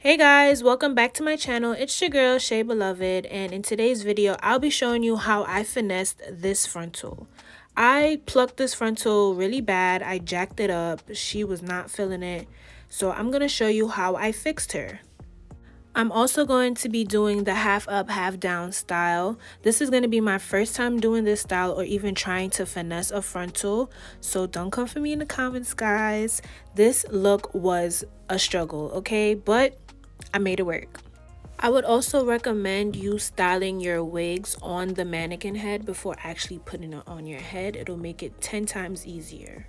Hey guys, welcome back to my channel. It's your girl Chae Beloved, and in today's video I'll be showing you how I finessed this frontal. I plucked this frontal really bad. I jacked it up. She was not feeling it. So I'm going to show you how I fixed her. I'm also going to be doing the half up, half down style. This is going to be my first time doing this style or even trying to finesse a frontal. So don't come for me in the comments, guys. This look was a struggle, okay? But I made it work. I would also recommend you styling your wigs on the mannequin head before actually putting it on your head. It'll make it 10 times easier.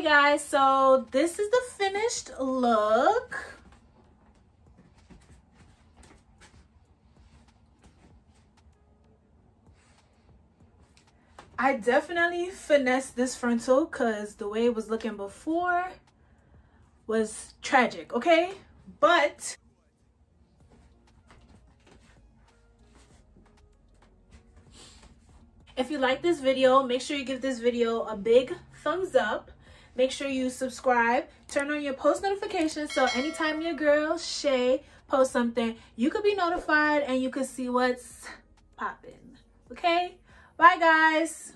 guys, so this is the finished look. I definitely finessed this frontal because the way it was looking before was tragic, okay? But if you like this video, make sure you give this video a big thumbs up. Make sure you subscribe, turn on your post notifications so anytime your girl Chae posts something, you could be notified and you could see what's popping. Okay? Bye guys.